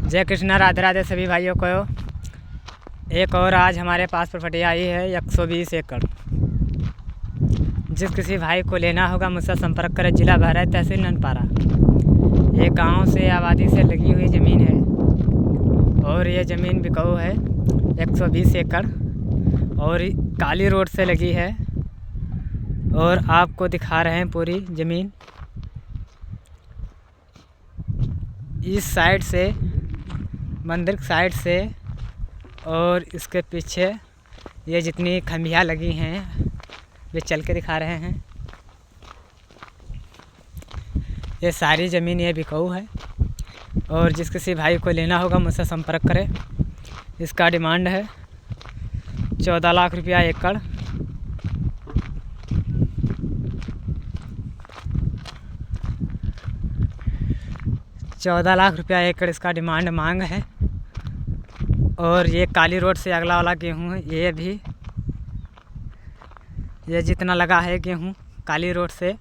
जय कृष्णा, राधे राधे सभी भाइयों को। एक और आज हमारे पास प्रॉपर्टी आई है 120 एकड़। जिस किसी भाई को लेना होगा मुझसे संपर्क करें। जिला बहराइच, तहसील ननपारा। ये गांव से आबादी से लगी हुई ज़मीन है और ये ज़मीन बिकाऊ है 120 एकड़ और काली रोड से लगी है। और आपको दिखा रहे हैं पूरी ज़मीन। इस साइड से मंदिर साइड से और इसके पीछे ये जितनी खंभियाँ लगी हैं वे चल के दिखा रहे हैं। ये सारी ज़मीन ये बिकाऊ है और जिस किसी भाई को लेना होगा मुझसे संपर्क करें। इसका डिमांड है 14 लाख रुपया एकड़। ₹14 लाख एकड़ इसका डिमांड मांग है। और ये काली रोड से अगला वाला गेहूँ है। ये भी ये जितना लगा है गेहूँ काली रोड से,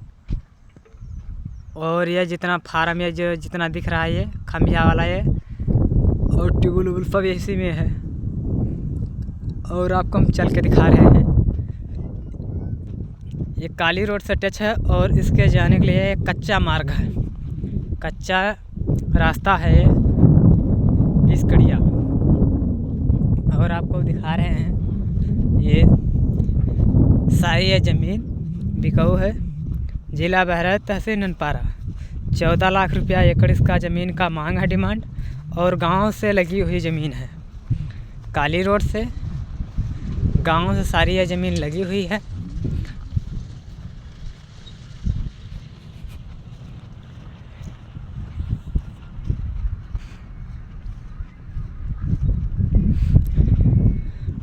और ये जितना फार्म ये जो जितना दिख रहा है ये खंभिया वाला ये और ट्यूबल उबल सब इसी में है। और आपको हम चल के दिखा रहे हैं। ये काली रोड से टच है और इसके जाने के लिए कच्चा मार्ग है, कच्चा रास्ता है ये 20 कड़िया। और आपको दिखा रहे हैं ये सारी ये ज़मीन बिकाऊ है। जिला बहराइच, तहसील ननपारा। 14 लाख रुपया एकड़ इसका ज़मीन का मांग है, डिमांड। और गांव से लगी हुई ज़मीन है, काली रोड से गांव से सारी ये ज़मीन लगी हुई है।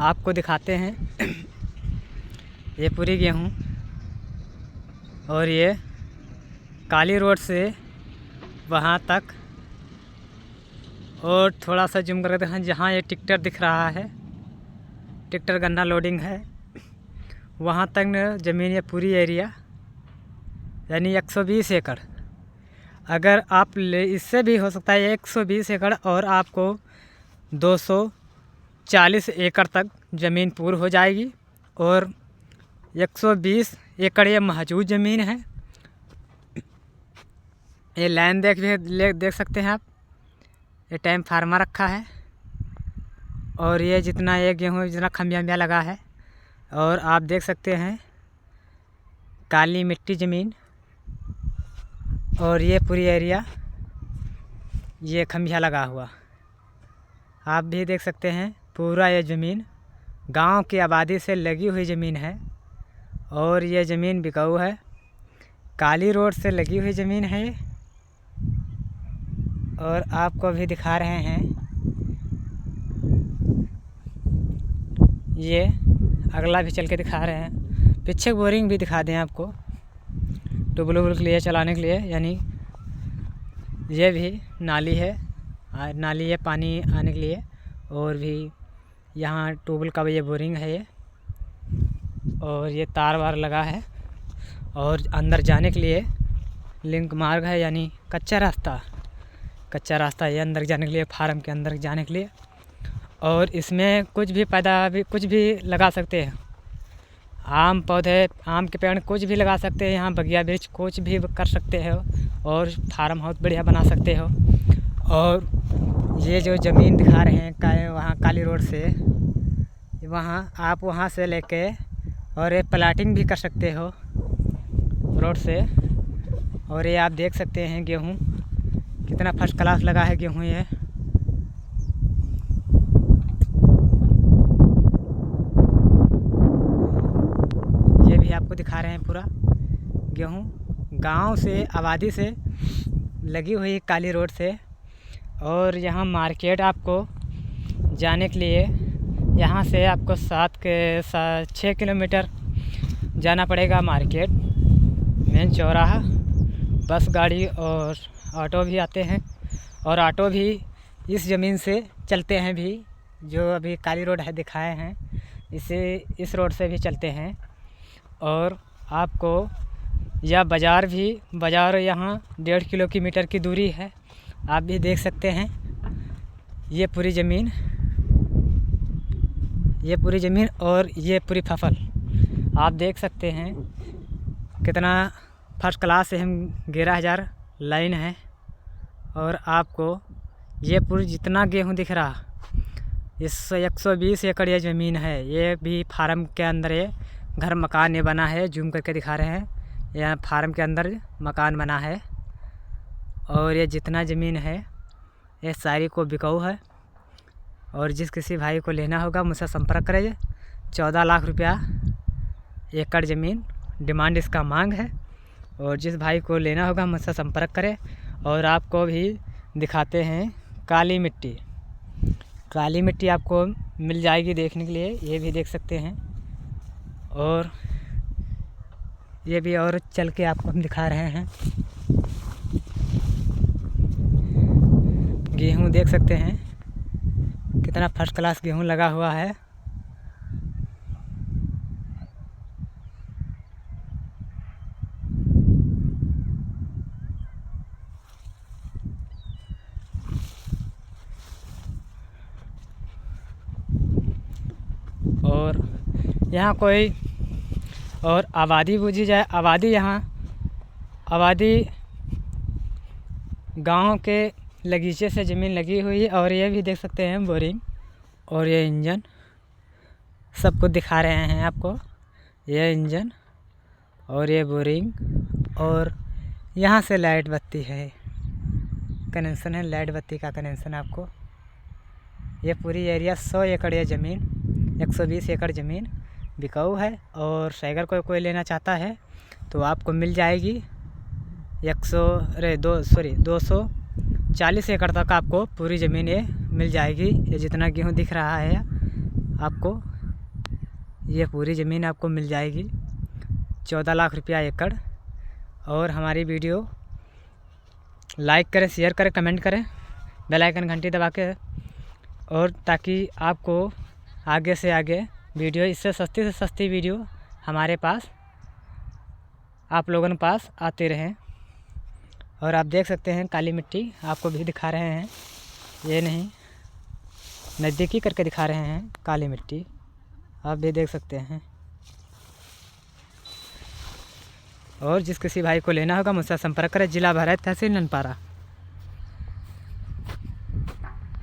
आपको दिखाते हैं ये पूरी गेहूँ। और ये काली रोड से वहाँ तक और थोड़ा सा जूम करके दिखाएं। जहाँ ये ट्रैक्टर दिख रहा है, ट्रैक्टर गन्ना लोडिंग है, वहाँ तक ज़मीन ये पूरी एरिया यानी 120 एकड़। अगर आप ले इससे भी हो सकता है 120 एकड़ और आपको 240 एकड़ तक ज़मीन पूरी हो जाएगी। और 120 एकड़ ये महजूद ज़मीन है। ये लाइन देख सकते हैं आप। ये टाइम फार्मा रखा है और ये जितना ये गेहूँ जितना खंभिया लगा है। और आप देख सकते हैं काली मिट्टी ज़मीन और ये पूरी एरिया ये खंभिया लगा हुआ आप भी देख सकते हैं। पूरा ये ज़मीन गांव की आबादी से लगी हुई ज़मीन है और ये ज़मीन बिकाऊ है। काली रोड से लगी हुई ज़मीन है ये। और आपको भी दिखा रहे हैं ये अगला भी चल के दिखा रहे हैं। पीछे बोरिंग भी दिखा दें आपको ट्यूबल उबल के लिए चलाने के लिए। यानी ये भी नाली है, नाली है पानी आने के लिए। और भी यहाँ ट्यूबल का भी ये बोरिंग है ये। और ये तार वार लगा है और अंदर जाने के लिए लिंक मार्ग है, यानी कच्चा रास्ता ये अंदर जाने के लिए, फार्म के अंदर जाने के लिए। और इसमें कुछ भी लगा सकते हैं। आम पौधे, आम के पेड़ कुछ भी लगा सकते हैं। यहाँ बगिया वृक्ष कुछ भी कर सकते हो और फार्म हाउस बढ़िया बना सकते हो। और ये जो ज़मीन दिखा रहे हैं वहाँ काली रोड से, वहाँ आप वहाँ से लेके और ये प्लाटिंग भी कर सकते हो रोड से। और ये आप देख सकते हैं गेहूँ कितना फर्स्ट क्लास लगा है गेहूँ ये। ये भी आपको दिखा रहे हैं पूरा गेहूँ गांव से आबादी से लगी हुई काली रोड से। और यहाँ मार्केट आपको जाने के लिए यहाँ से आपको 6 किलोमीटर जाना पड़ेगा मार्केट, मेन चौराहा। बस गाड़ी और ऑटो भी आते हैं और ऑटो भी इस ज़मीन से चलते हैं भी, जो अभी काली रोड है दिखाए हैं इस रोड से भी चलते हैं। और आपको यह बाज़ार यहाँ 1.5 किलोमीटर की दूरी है। आप भी देख सकते हैं ये पूरी ज़मीन और ये पूरी फसल आप देख सकते हैं कितना फर्स्ट क्लास से हम 11,000 लाइन है। और आपको ये पूरी जितना गेहूँ दिख रहा इस 120 एकड़ ये ज़मीन है। ये भी फार्म के अंदर ये घर मकान ये बना है, जूम करके दिखा रहे हैं। यहाँ फार्म के अंदर मकान बना है और ये जितना ज़मीन है ये सारी को बिकाऊ है। और जिस किसी भाई को लेना होगा मुझसे संपर्क करें। 14 लाख रुपया एकड़ ज़मीन डिमांड इसका मांग है। और जिस भाई को लेना होगा मुझसे संपर्क करें। और आपको भी दिखाते हैं काली मिट्टी आपको मिल जाएगी देखने के लिए, ये भी देख सकते हैं। और ये भी और चल के आपको हम दिखा रहे हैं। गेहूँ देख सकते हैं कितना फर्स्ट क्लास गेहूँ लगा हुआ है। और यहाँ कोई और आबादी बूझी जाए, आबादी गांव के लगीचे से ज़मीन लगी हुई है। और ये भी देख सकते हैं बोरिंग और ये इंजन सब कुछ दिखा रहे हैं आपको। ये इंजन और ये बोरिंग और यहाँ से लाइट बत्ती है, कनेक्शन है लाइट बत्ती का कनेक्शन आपको। ये पूरी एरिया 100 एकड़ ये ज़मीन 120 एकड़ ज़मीन बिकाऊ है। और अगर कोई लेना चाहता है तो आपको मिल जाएगी 240 एकड़ तक आपको पूरी ज़मीन ये मिल जाएगी। ये जितना गेहूँ दिख रहा है आपको ये पूरी ज़मीन आपको मिल जाएगी 14 लाख रुपया एकड़। और हमारी वीडियो लाइक करें, शेयर करें, कमेंट करें, बेल आइकन घंटी दबा के, और ताकि आपको आगे से आगे वीडियो इससे सस्ती वीडियो हमारे पास आप लोगों के पास आते रहें। और आप देख सकते हैं काली मिट्टी आपको भी दिखा रहे हैं, ये नहीं नज़दीकी करके दिखा रहे हैं काली मिट्टी आप भी देख सकते हैं। और जिस किसी भाई को लेना होगा मुझसे संपर्क करें। जिला भरत, तहसील ननपारा।